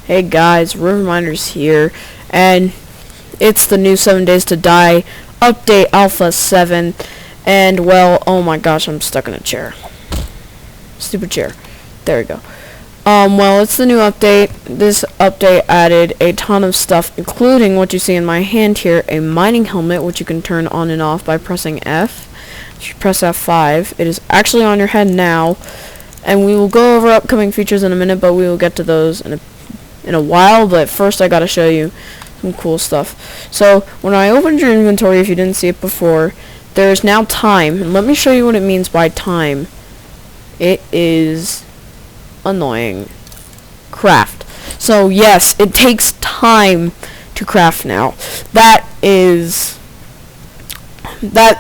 Hey guys, Riverminders here, and it's the new 7 Days to Die update Alpha 7, and well, oh my gosh, I'm stuck in a chair. Stupid chair. There we go. Well, it's the new update. This update added a ton of stuff, including what you see in my hand here, a mining helmet, which you can turn on and off by pressing F. If you press F5, it is actually on your head now, and we will go over upcoming features in a minute, but we will get to those in a while. But first I gotta show you some cool stuff. So when I opened your inventory, if you didn't see it before, there is now time, and let me show you what it means by time. It is annoying. Craft. So yes, it takes time to craft now. That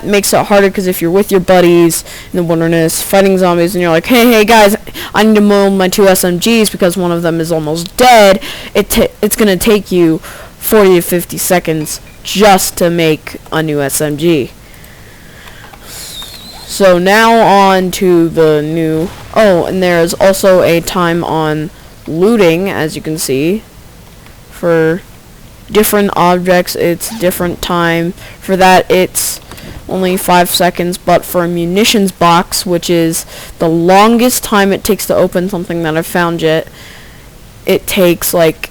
makes it harder, because if you're with your buddies in the wilderness fighting zombies and you're like, hey guys, I need to mold my 2 SMGs because one of them is almost dead, it's gonna take you 40 to 50 seconds just to make a new SMG. So now on to the new, and there is also a time on looting, as you can see. For different objects, it's different time. For that, it's only 5 seconds, but for a munitions box, which is the longest time it takes to open something that I've found yet, it takes like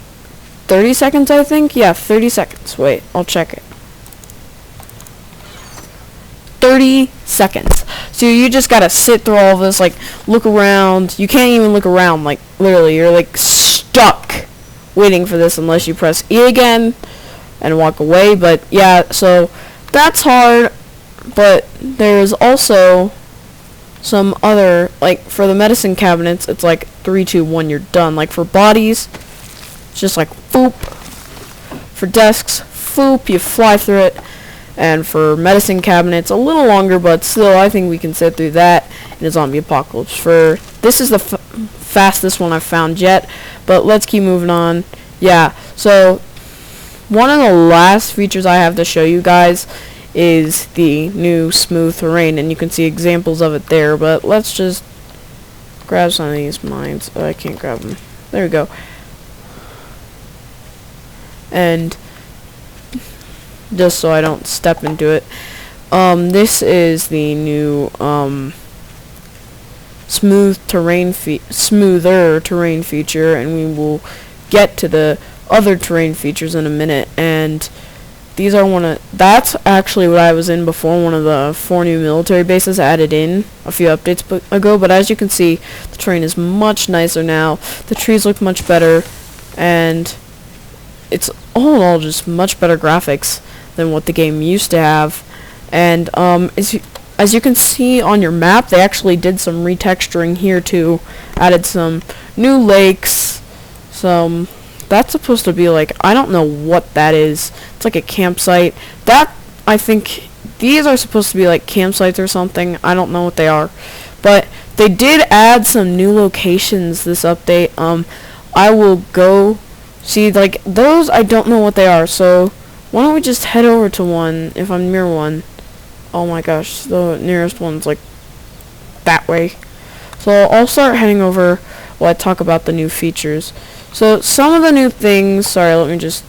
30 seconds, I think? Yeah, 30 seconds. Wait, I'll check it. 30 seconds. So you just gotta sit through all of this, like, look around. You can't even look around, like, literally, you're like stuck waiting for this unless you press E again and walk away. But yeah, so that's hard. But there's also some other, like, for the medicine cabinets, it's like 3, 2, 1, you're done. Like for bodies, it's just like boop. For desks, foop, you fly through it. And for medicine cabinets, a little longer, but still, I think we can sit through that in a zombie apocalypse. This is the fastest one I've found yet, but let's keep moving on. Yeah, so one of the last features I have to show you guys is the new smooth terrain, and you can see examples of it there, but let's just grab some of these mines. Oh, I can't grab them. There we go. And just so I don't step into it, this is the new smoother terrain feature, and we will get to the other terrain features in a minute. And these are that's actually what I was in before, one of the 4 new military bases added in a few updates ago. But as you can see, the terrain is much nicer now. The trees look much better, and it's all in all just much better graphics than what the game used to have. And as you can see on your map, they actually did some retexturing here too. Added some new lakes. That's supposed to be like, I don't know what that is. It's like a campsite. I think these are supposed to be like campsites or something. I don't know what they are. But they did add some new locations this update. I will go see, like, those I don't know what they are. So why don't we just head over to one if I'm near one. Oh my gosh, the nearest one's like that way. So I'll start heading over while I talk about the new features. So some of the new things, sorry, let me just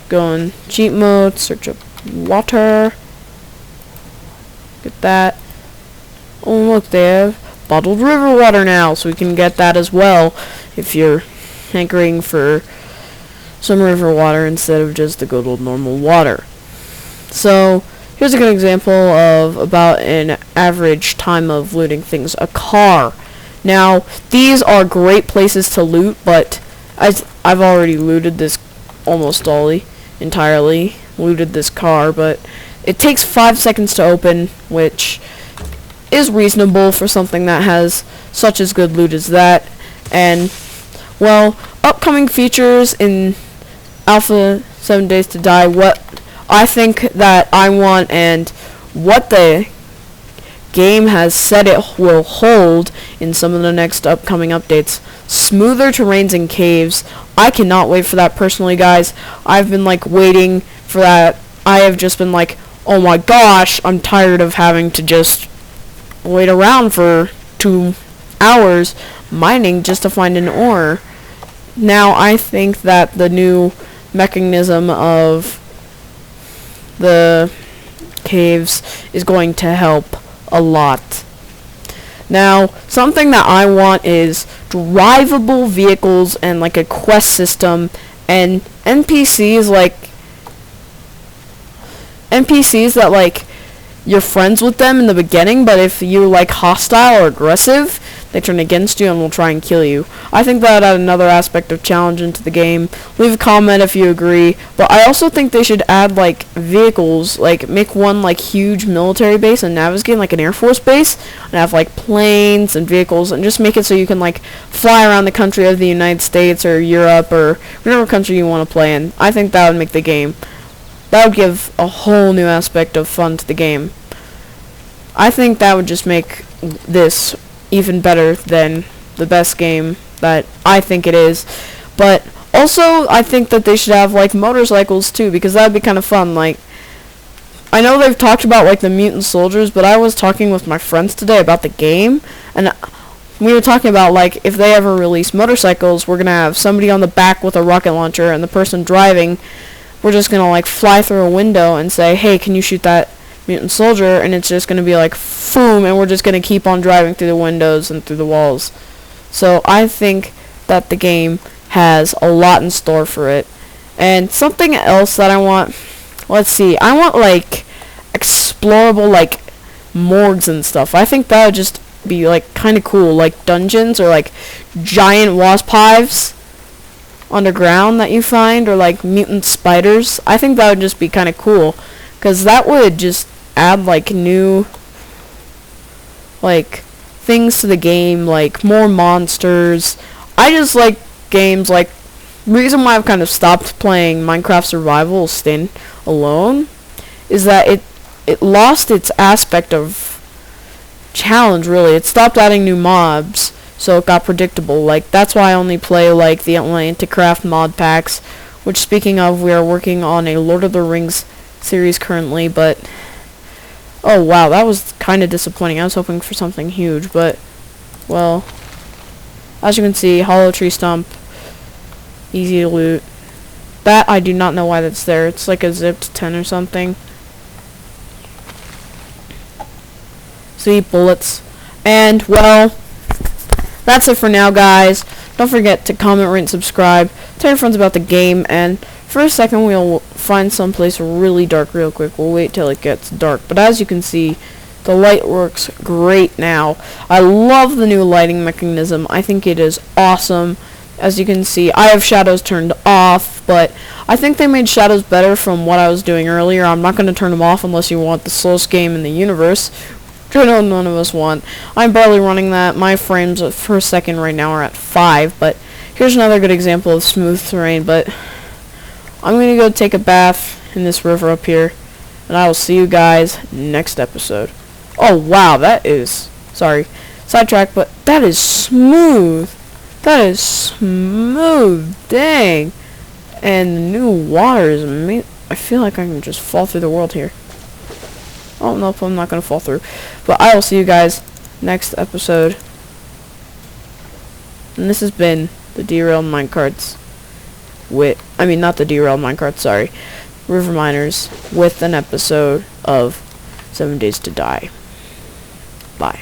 go in cheat mode, search up water. Get that. Oh look, they have bottled river water now, so we can get that as well if you're hankering for some river water instead of just the good old normal water. So here's a good example of about an average time of looting things. A car. Now these are great places to loot, but I've already looted this almost entirely looted this car, but it takes 5 seconds to open, which is reasonable for something that has such as good loot as that. And well, upcoming features in Alpha 7 Days to Die, what I think that I want and what the game has said it will hold in some of the next upcoming updates. Smoother terrains and caves. I cannot wait for that personally, guys. I've been like waiting for that. I have just been like, oh my gosh, I'm tired of having to just wait around for 2 hours mining just to find an ore. now I think that the new mechanism of the caves is going to help a lot. Now, something that I want is drivable vehicles and like a quest system and NPCs that like you're friends with them in the beginning, but if you're like hostile or aggressive, they turn against you and will try and kill you. I think that add another aspect of challenge into the game. Leave a comment if you agree. But I also think they should add like vehicles, like make one like huge military base and Navezgane like an Air Force base, and have like planes and vehicles, and just make it so you can like fly around the country of the United States or Europe or whatever country you want to play in. I think that would make the game. That would give a whole new aspect of fun to the game. I think that would just make this even better than the best game that I think it is. But also, I think that they should have like motorcycles too, because that would be kind of fun. Like, I know they've talked about like the mutant soldiers, but I was talking with my friends today about the game, and we were talking about like if they ever release motorcycles, we're gonna have somebody on the back with a rocket launcher, and the person driving, we're just gonna like fly through a window and say, hey, can you shoot that mutant soldier? And it's just gonna be like boom, and we're just gonna keep on driving through the windows and through the walls. So I think that the game has a lot in store for it. And something else that I want, let's see, I want like explorable like morgues and stuff. I think that would just be like kind of cool, like dungeons or like giant wasp hives underground that you find, or like mutant spiders. I think that would just be kind of cool, because that would just add like new like things to the game, like more monsters. I just like games like, reason why I've kind of stopped playing Minecraft Survival Stand Alone is that it lost its aspect of challenge, really. It stopped adding new mobs, so it got predictable. Like, that's why I only play like the Atlanticraft mod packs, which, speaking of, we are working on a Lord of the Rings series currently, but oh wow, that was kind of disappointing. I was hoping for something huge, but well, as you can see, hollow tree stump, easy to loot. That, I do not know why that's there. It's like a zipped 10 or something. See, bullets. And, well, that's it for now, guys. Don't forget to comment, rate, and subscribe. Tell your friends about the game. And for a second, we'll find someplace really dark real quick. We'll wait till it gets dark. But as you can see, the light works great now. I love the new lighting mechanism. I think it is awesome. As you can see, I have shadows turned off, but I think they made shadows better from what I was doing earlier. I'm not going to turn them off unless you want the slowest game in the universe, which I know none of us want. I'm barely running that. My frames per second right now are at 5, but here's another good example of smooth terrain. But I'm going to go take a bath in this river up here, and I will see you guys next episode. Oh wow, that is, sorry, sidetrack, but that is smooth. That is smooth, dang. And the new water is amazing. I feel like I can just fall through the world here. Oh, nope, I'm not going to fall through. But I will see you guys next episode. And this has been the Derailed Minecarts not the Derailed Minecarts, sorry. River Miners with an episode of 7 Days to Die. Bye.